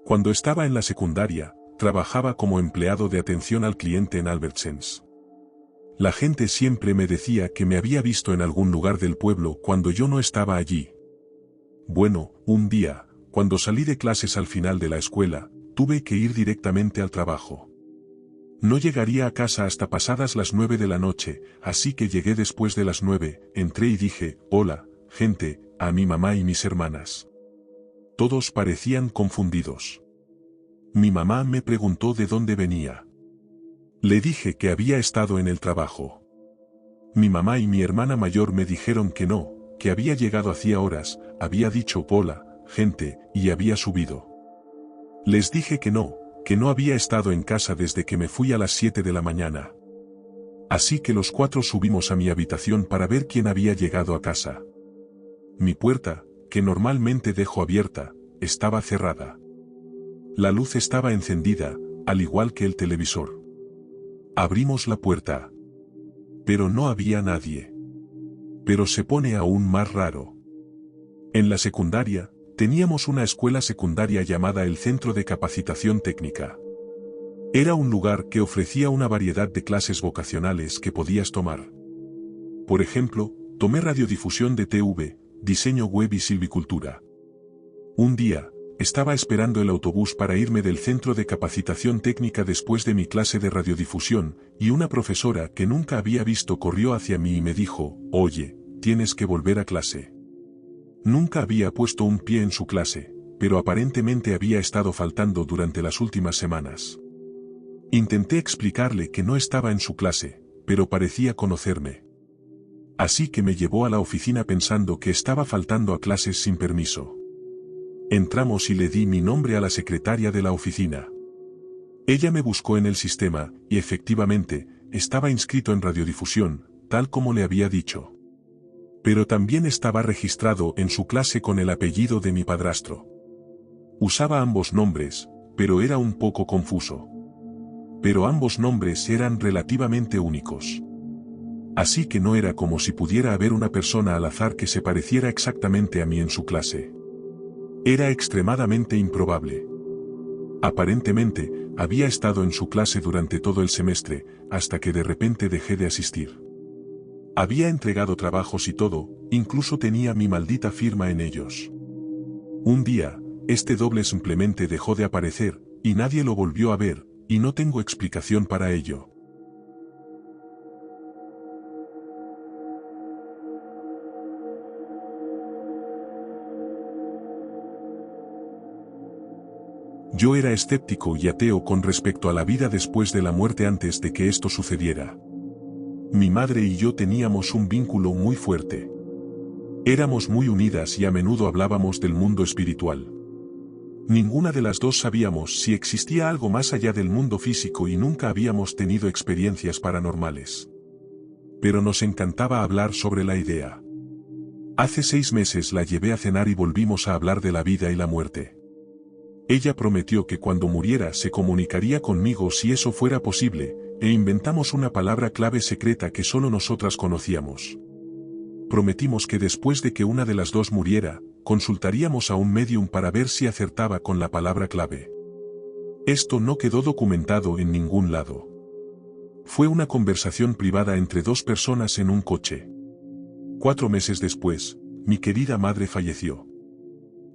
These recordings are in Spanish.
Cuando estaba en la secundaria, trabajaba como empleado de atención al cliente en Albertsons. La gente siempre me decía que me había visto en algún lugar del pueblo cuando yo no estaba allí. Bueno, un día, cuando salí de clases al final de la escuela, tuve que ir directamente al trabajo. No llegaría a casa hasta pasadas las 9 de la noche, así que llegué después de las 9, entré y dije, hola, gente, a mi mamá y mis hermanas. Todos parecían confundidos. Mi mamá me preguntó de dónde venía. Le dije que había estado en el trabajo. Mi mamá y mi hermana mayor me dijeron que no, que había llegado hacía horas, había dicho hola, gente, y había subido. Les dije que no había estado en casa desde que me fui a las 7 de la mañana. Así que los 4 subimos a mi habitación para ver quién había llegado a casa. Mi puerta, que normalmente dejo abierta, estaba cerrada. La luz estaba encendida, al igual que el televisor. Abrimos la puerta. Pero no había nadie. Pero se pone aún más raro. En la secundaria, teníamos una escuela secundaria llamada el Centro de Capacitación Técnica. Era un lugar que ofrecía una variedad de clases vocacionales que podías tomar. Por ejemplo, tomé radiodifusión de TV, diseño web y silvicultura. Un día, estaba esperando el autobús para irme del Centro de Capacitación Técnica después de mi clase de radiodifusión, y una profesora que nunca había visto corrió hacia mí y me dijo, oye, tienes que volver a clase. Nunca había puesto un pie en su clase, pero aparentemente había estado faltando durante las últimas semanas. Intenté explicarle que no estaba en su clase, pero parecía conocerme. Así que me llevó a la oficina pensando que estaba faltando a clases sin permiso. Entramos y le di mi nombre a la secretaria de la oficina. Ella me buscó en el sistema, y efectivamente, estaba inscrito en radiodifusión, tal como le había dicho. Pero también estaba registrado en su clase con el apellido de mi padrastro. Usaba ambos nombres, pero era un poco confuso. Pero ambos nombres eran relativamente únicos. Así que no era como si pudiera haber una persona al azar que se pareciera exactamente a mí en su clase. Era extremadamente improbable. Aparentemente, había estado en su clase durante todo el semestre, hasta que de repente dejé de asistir. Había entregado trabajos y todo, incluso tenía mi maldita firma en ellos. Un día, este doble simplemente dejó de aparecer, y nadie lo volvió a ver, y no tengo explicación para ello. Yo era escéptico y ateo con respecto a la vida después de la muerte antes de que esto sucediera. Mi madre y yo teníamos un vínculo muy fuerte. Éramos muy unidas y a menudo hablábamos del mundo espiritual. Ninguna de las dos sabíamos si existía algo más allá del mundo físico y nunca habíamos tenido experiencias paranormales. Pero nos encantaba hablar sobre la idea. Hace 6 meses la llevé a cenar y volvimos a hablar de la vida y la muerte. Ella prometió que cuando muriera se comunicaría conmigo si eso fuera posible, e inventamos una palabra clave secreta que solo nosotras conocíamos. Prometimos que después de que una de las dos muriera, consultaríamos a un medium para ver si acertaba con la palabra clave. Esto no quedó documentado en ningún lado. Fue una conversación privada entre 2 personas en un coche. 4 meses después, mi querida madre falleció.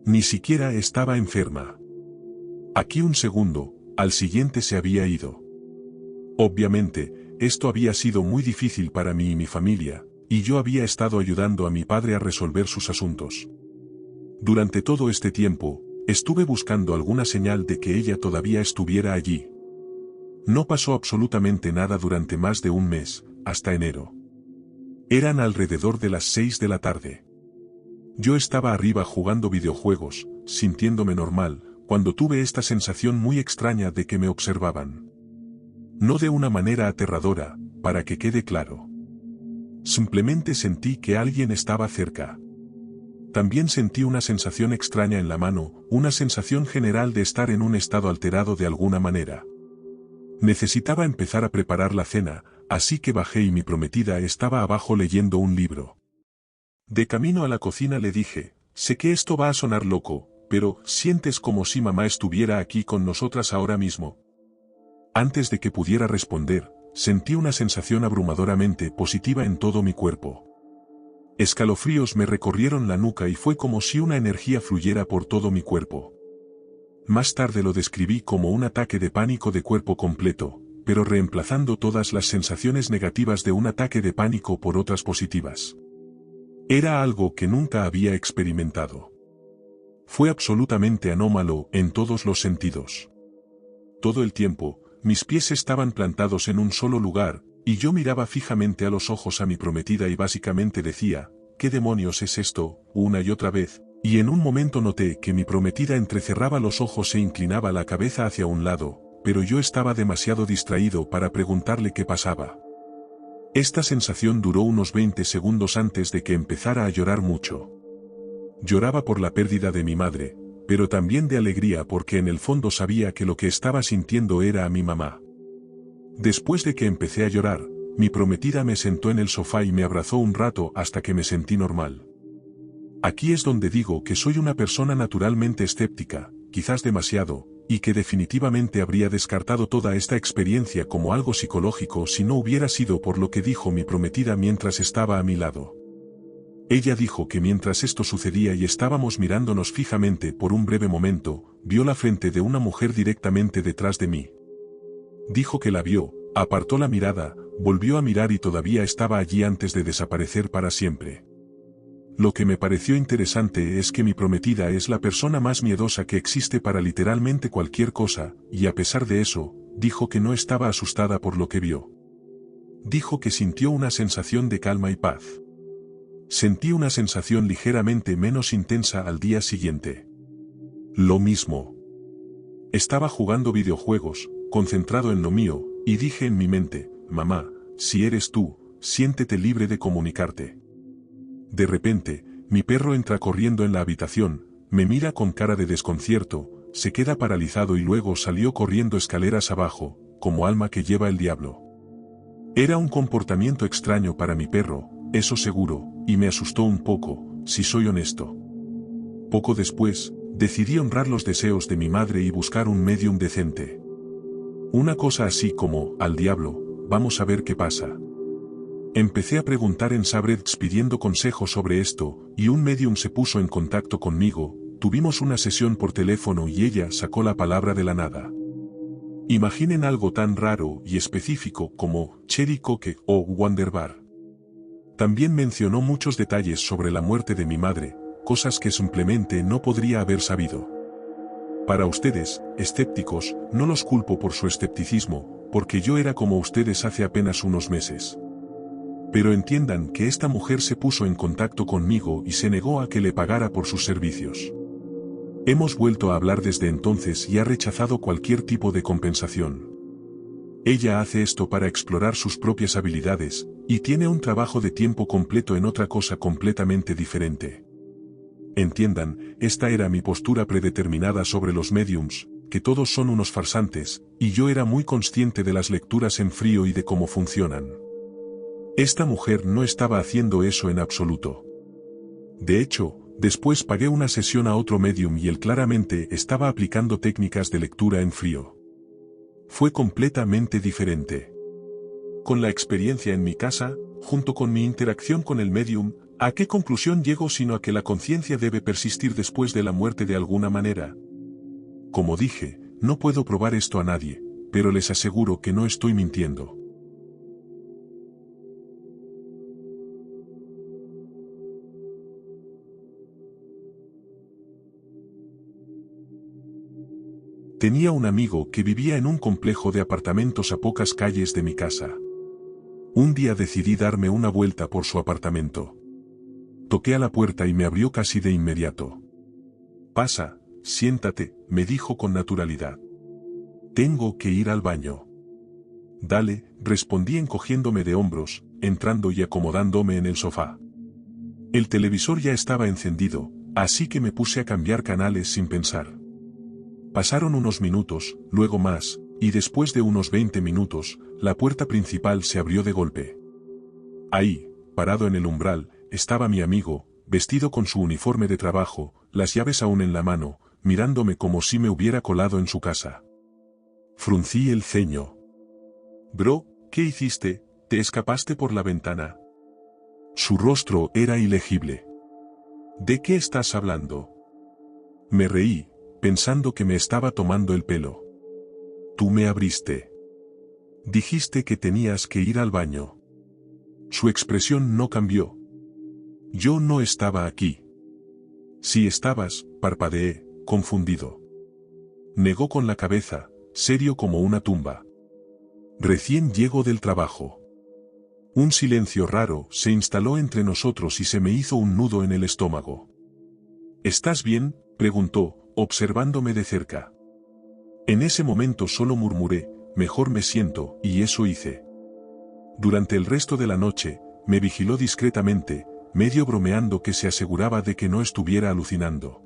Ni siquiera estaba enferma. Aquí un segundo, al siguiente se había ido. Obviamente, esto había sido muy difícil para mí y mi familia, y yo había estado ayudando a mi padre a resolver sus asuntos. Durante todo este tiempo, estuve buscando alguna señal de que ella todavía estuviera allí. No pasó absolutamente nada durante más de un mes, hasta enero. Eran alrededor de las 6 de la tarde. Yo estaba arriba jugando videojuegos, sintiéndome normal, cuando tuve esta sensación muy extraña de que me observaban. No de una manera aterradora, para que quede claro. Simplemente sentí que alguien estaba cerca. También sentí una sensación extraña en la mano, una sensación general de estar en un estado alterado de alguna manera. Necesitaba empezar a preparar la cena, así que bajé y mi prometida estaba abajo leyendo un libro. De camino a la cocina le dije, sé que esto va a sonar loco, pero ¿sientes como si mamá estuviera aquí con nosotras ahora mismo? Antes de que pudiera responder, sentí una sensación abrumadoramente positiva en todo mi cuerpo. Escalofríos me recorrieron la nuca y fue como si una energía fluyera por todo mi cuerpo. Más tarde lo describí como un ataque de pánico de cuerpo completo, pero reemplazando todas las sensaciones negativas de un ataque de pánico por otras positivas. Era algo que nunca había experimentado. Fue absolutamente anómalo en todos los sentidos. Todo el tiempo, mis pies estaban plantados en un solo lugar, y yo miraba fijamente a los ojos a mi prometida y básicamente decía, ¿qué demonios es esto?, una y otra vez, y en un momento noté que mi prometida entrecerraba los ojos e inclinaba la cabeza hacia un lado, pero yo estaba demasiado distraído para preguntarle qué pasaba. Esta sensación duró unos 20 segundos antes de que empezara a llorar mucho. Lloraba por la pérdida de mi madre, pero también de alegría porque en el fondo sabía que lo que estaba sintiendo era a mi mamá. Después de que empecé a llorar, mi prometida me sentó en el sofá y me abrazó un rato hasta que me sentí normal. Aquí es donde digo que soy una persona naturalmente escéptica, quizás demasiado, y que definitivamente habría descartado toda esta experiencia como algo psicológico si no hubiera sido por lo que dijo mi prometida mientras estaba a mi lado. Ella dijo que mientras esto sucedía y estábamos mirándonos fijamente por un breve momento, vio la frente de una mujer directamente detrás de mí. Dijo que la vio, apartó la mirada, volvió a mirar y todavía estaba allí antes de desaparecer para siempre. Lo que me pareció interesante es que mi prometida es la persona más miedosa que existe para literalmente cualquier cosa, y a pesar de eso, dijo que no estaba asustada por lo que vio. Dijo que sintió una sensación de calma y paz. Sentí una sensación ligeramente menos intensa al día siguiente. Lo mismo. Estaba jugando videojuegos, concentrado en lo mío, y dije en mi mente, mamá, si eres tú, siéntete libre de comunicarte. De repente, mi perro entra corriendo en la habitación, me mira con cara de desconcierto, se queda paralizado y luego salió corriendo escaleras abajo, como alma que lleva el diablo. Era un comportamiento extraño para mi perro, eso seguro, y me asustó un poco, si soy honesto. Poco después, decidí honrar los deseos de mi madre y buscar un medium decente. Una cosa así como, al diablo, vamos a ver qué pasa. Empecé a preguntar en Sabrets pidiendo consejos sobre esto, y un medium se puso en contacto conmigo, tuvimos una sesión por teléfono y ella sacó la palabra de la nada. Imaginen algo tan raro y específico como Cherry Coke o Wonderbar. También mencionó muchos detalles sobre la muerte de mi madre, cosas que simplemente no podría haber sabido. Para ustedes, escépticos, no los culpo por su escepticismo, porque yo era como ustedes hace apenas unos meses. Pero entiendan que esta mujer se puso en contacto conmigo y se negó a que le pagara por sus servicios. Hemos vuelto a hablar desde entonces y ha rechazado cualquier tipo de compensación. Ella hace esto para explorar sus propias habilidades, y tiene un trabajo de tiempo completo en otra cosa completamente diferente. Entiendan, esta era mi postura predeterminada sobre los mediums, que todos son unos farsantes, y yo era muy consciente de las lecturas en frío y de cómo funcionan. Esta mujer no estaba haciendo eso en absoluto. De hecho, después pagué una sesión a otro medium y él claramente estaba aplicando técnicas de lectura en frío. Fue completamente diferente. Con la experiencia en mi casa, junto con mi interacción con el medium, ¿a qué conclusión llego sino a que la conciencia debe persistir después de la muerte de alguna manera? Como dije, no puedo probar esto a nadie, pero les aseguro que no estoy mintiendo. Tenía un amigo que vivía en un complejo de apartamentos a pocas calles de mi casa. Un día decidí darme una vuelta por su apartamento. Toqué a la puerta y me abrió casi de inmediato. Pasa, siéntate, me dijo con naturalidad. Tengo que ir al baño. Dale, respondí encogiéndome de hombros, entrando y acomodándome en el sofá. El televisor ya estaba encendido, así que me puse a cambiar canales sin pensar. Pasaron unos minutos, luego más, y después de unos 20 minutos, la puerta principal se abrió de golpe. Ahí, parado en el umbral, estaba mi amigo, vestido con su uniforme de trabajo, las llaves aún en la mano, mirándome como si me hubiera colado en su casa. Fruncí el ceño. Bro, ¿qué hiciste? ¿Te escapaste por la ventana? Su rostro era ilegible. ¿De qué estás hablando? Me reí, pensando que me estaba tomando el pelo. Tú me abriste. Dijiste que tenías que ir al baño. Su expresión no cambió. Yo no estaba aquí. Si estabas, parpadeé, confundido. Negó con la cabeza, serio como una tumba. Recién llego del trabajo. Un silencio raro se instaló entre nosotros y se me hizo un nudo en el estómago. ¿Estás bien?, preguntó, observándome de cerca. En ese momento solo murmuré, mejor me siento, y eso hice. Durante el resto de la noche, me vigiló discretamente, medio bromeando que se aseguraba de que no estuviera alucinando.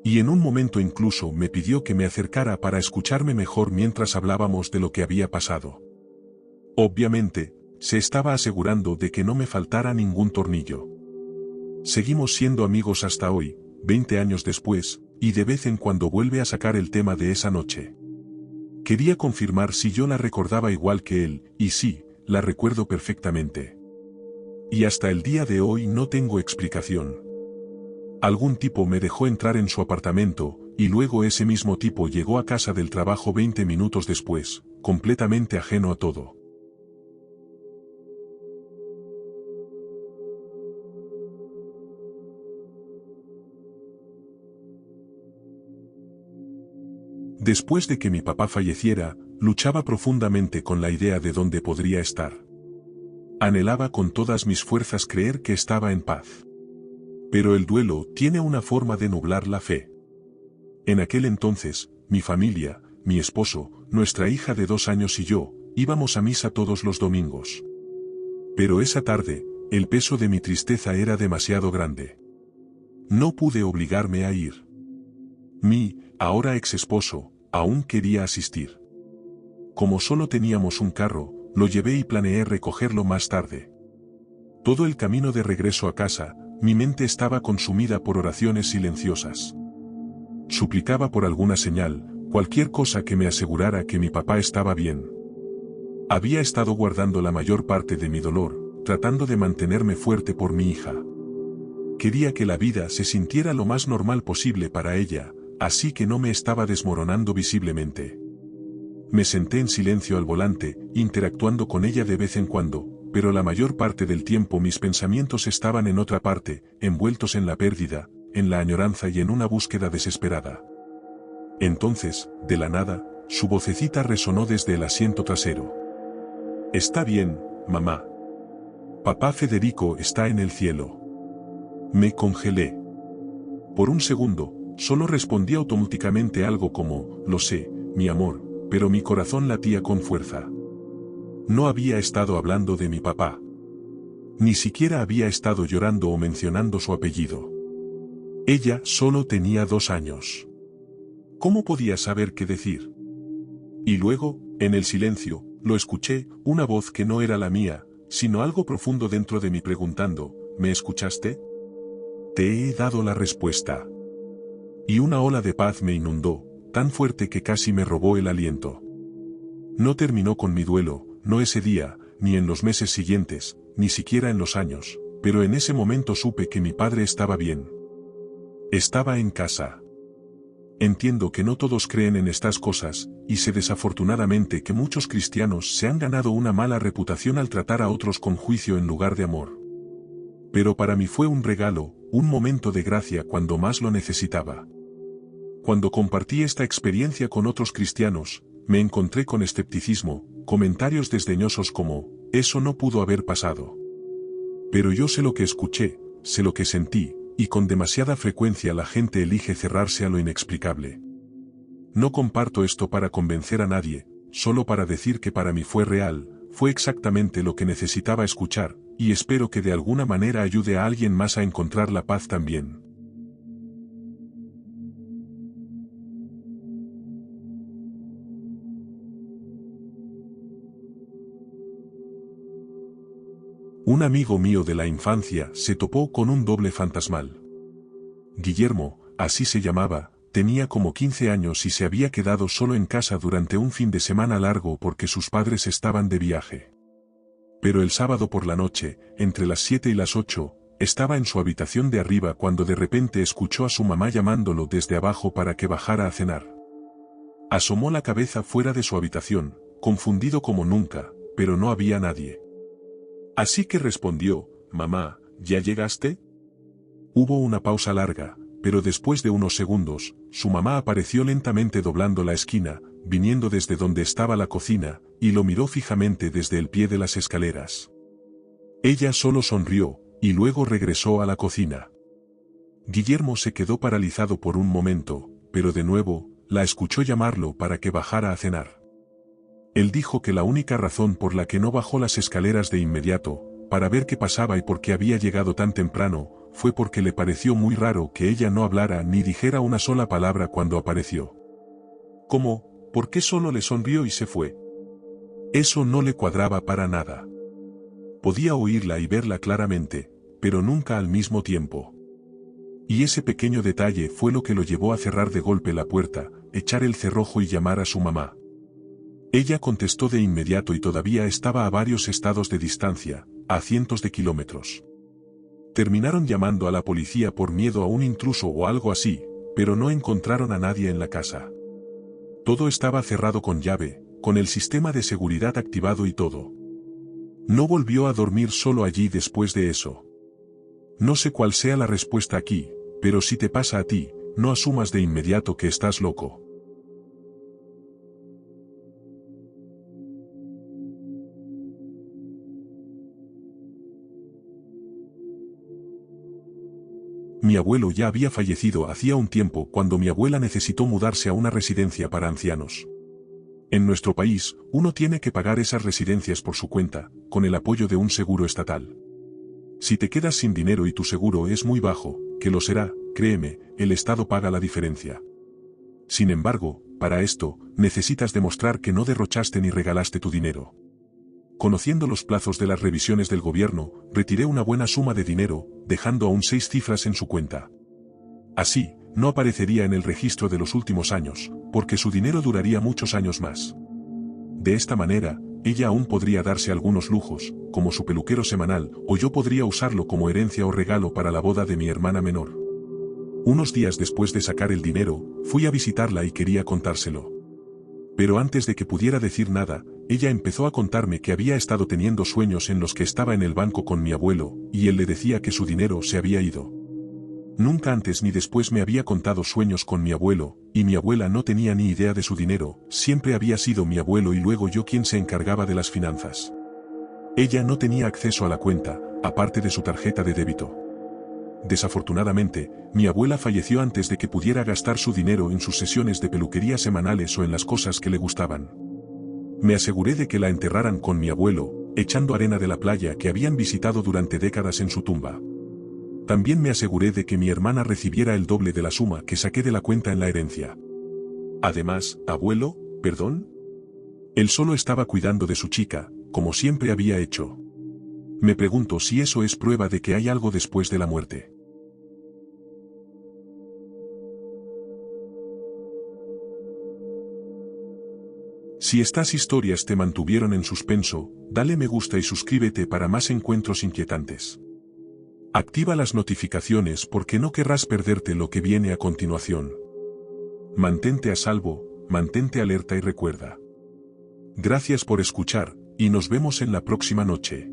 Y en un momento incluso me pidió que me acercara para escucharme mejor mientras hablábamos de lo que había pasado. Obviamente, se estaba asegurando de que no me faltara ningún tornillo. Seguimos siendo amigos hasta hoy, 20 años después, y de vez en cuando vuelve a sacar el tema de esa noche. Quería confirmar si yo la recordaba igual que él, y sí, la recuerdo perfectamente. Y hasta el día de hoy no tengo explicación. Algún tipo me dejó entrar en su apartamento, y luego ese mismo tipo llegó a casa del trabajo 20 minutos después, completamente ajeno a todo. Después de que mi papá falleciera, luchaba profundamente con la idea de dónde podría estar. Anhelaba con todas mis fuerzas creer que estaba en paz. Pero el duelo tiene una forma de nublar la fe. En aquel entonces, mi familia, mi esposo, nuestra hija de 2 años y yo, íbamos a misa todos los domingos. Pero esa tarde, el peso de mi tristeza era demasiado grande. No pude obligarme a ir. Mi, ahora ex esposo, aún quería asistir. Como solo teníamos un carro, lo llevé y planeé recogerlo más tarde. Todo el camino de regreso a casa, mi mente estaba consumida por oraciones silenciosas. Suplicaba por alguna señal, cualquier cosa que me asegurara que mi papá estaba bien. Había estado guardando la mayor parte de mi dolor, tratando de mantenerme fuerte por mi hija. Quería que la vida se sintiera lo más normal posible para ella, así que no me estaba desmoronando visiblemente. Me senté en silencio al volante, interactuando con ella de vez en cuando, pero la mayor parte del tiempo mis pensamientos estaban en otra parte, envueltos en la pérdida, en la añoranza y en una búsqueda desesperada. Entonces, de la nada, su vocecita resonó desde el asiento trasero. «Está bien, mamá. Papá Federico está en el cielo». Me congelé. Por un segundo, solo respondí automáticamente algo como, «Lo sé, mi amor», pero mi corazón latía con fuerza. No había estado hablando de mi papá. Ni siquiera había estado llorando o mencionando su apellido. Ella solo tenía 2 años. ¿Cómo podía saber qué decir? Y luego, en el silencio, lo escuché, una voz que no era la mía, sino algo profundo dentro de mí preguntando, ¿me escuchaste? Te he dado la respuesta. Y una ola de paz me inundó, tan fuerte que casi me robó el aliento. No terminó con mi duelo, no ese día, ni en los meses siguientes, ni siquiera en los años, pero en ese momento supe que mi padre estaba bien. Estaba en casa. Entiendo que no todos creen en estas cosas, y sé desafortunadamente que muchos cristianos se han ganado una mala reputación al tratar a otros con juicio en lugar de amor. Pero para mí fue un regalo, un momento de gracia cuando más lo necesitaba. Cuando compartí esta experiencia con otros cristianos, me encontré con escepticismo, comentarios desdeñosos como, eso no pudo haber pasado. Pero yo sé lo que escuché, sé lo que sentí, y con demasiada frecuencia la gente elige cerrarse a lo inexplicable. No comparto esto para convencer a nadie, solo para decir que para mí fue real, fue exactamente lo que necesitaba escuchar, y espero que de alguna manera ayude a alguien más a encontrar la paz también. Un amigo mío de la infancia se topó con un doble fantasmal. Guillermo, así se llamaba, tenía como 15 años y se había quedado solo en casa durante un fin de semana largo porque sus padres estaban de viaje. Pero el sábado por la noche, entre las 7 y las 8, estaba en su habitación de arriba cuando de repente escuchó a su mamá llamándolo desde abajo para que bajara a cenar. Asomó la cabeza fuera de su habitación, confundido como nunca, pero no había nadie. Así que respondió, «Mamá, ¿ya llegaste?» Hubo una pausa larga, pero después de unos segundos, su mamá apareció lentamente doblando la esquina, viniendo desde donde estaba la cocina, y lo miró fijamente desde el pie de las escaleras. Ella solo sonrió, y luego regresó a la cocina. Guillermo se quedó paralizado por un momento, pero de nuevo, la escuchó llamarlo para que bajara a cenar. Él dijo que la única razón por la que no bajó las escaleras de inmediato, para ver qué pasaba y por qué había llegado tan temprano, fue porque le pareció muy raro que ella no hablara ni dijera una sola palabra cuando apareció. ¿Cómo? ¿Por qué solo le sonrió y se fue? Eso no le cuadraba para nada. Podía oírla y verla claramente, pero nunca al mismo tiempo. Y ese pequeño detalle fue lo que lo llevó a cerrar de golpe la puerta, echar el cerrojo y llamar a su mamá. Ella contestó de inmediato y todavía estaba a varios estados de distancia, a cientos de kilómetros. Terminaron llamando a la policía por miedo a un intruso o algo así, pero no encontraron a nadie en la casa. Todo estaba cerrado con llave, con el sistema de seguridad activado y todo. No volvió a dormir solo allí después de eso. No sé cuál sea la respuesta aquí, pero si te pasa a ti, no asumas de inmediato que estás loco. Mi abuelo ya había fallecido hacía un tiempo cuando mi abuela necesitó mudarse a una residencia para ancianos. En nuestro país, uno tiene que pagar esas residencias por su cuenta, con el apoyo de un seguro estatal. Si te quedas sin dinero y tu seguro es muy bajo, que lo será, créeme, el Estado paga la diferencia. Sin embargo, para esto, necesitas demostrar que no derrochaste ni regalaste tu dinero. Conociendo los plazos de las revisiones del gobierno, retiré una buena suma de dinero, dejando aún 6 cifras en su cuenta. Así, no aparecería en el registro de los últimos años, porque su dinero duraría muchos años más. De esta manera, ella aún podría darse algunos lujos, como su peluquero semanal, o yo podría usarlo como herencia o regalo para la boda de mi hermana menor. Unos días después de sacar el dinero, fui a visitarla y quería contárselo. Pero antes de que pudiera decir nada, ella empezó a contarme que había estado teniendo sueños en los que estaba en el banco con mi abuelo, y él le decía que su dinero se había ido. Nunca antes ni después me había contado sueños con mi abuelo, y mi abuela no tenía ni idea de su dinero, siempre había sido mi abuelo y luego yo quien se encargaba de las finanzas. Ella no tenía acceso a la cuenta, aparte de su tarjeta de débito. Desafortunadamente, mi abuela falleció antes de que pudiera gastar su dinero en sus sesiones de peluquería semanales o en las cosas que le gustaban. Me aseguré de que la enterraran con mi abuelo, echando arena de la playa que habían visitado durante décadas en su tumba. También me aseguré de que mi hermana recibiera el doble de la suma que saqué de la cuenta en la herencia. Además, abuelo, ¿perdón? Él solo estaba cuidando de su chica, como siempre había hecho. Me pregunto si eso es prueba de que hay algo después de la muerte. Si estas historias te mantuvieron en suspenso, dale me gusta y suscríbete para más encuentros inquietantes. Activa las notificaciones porque no querrás perderte lo que viene a continuación. Mantente a salvo, mantente alerta y recuerda. Gracias por escuchar, y nos vemos en la próxima noche.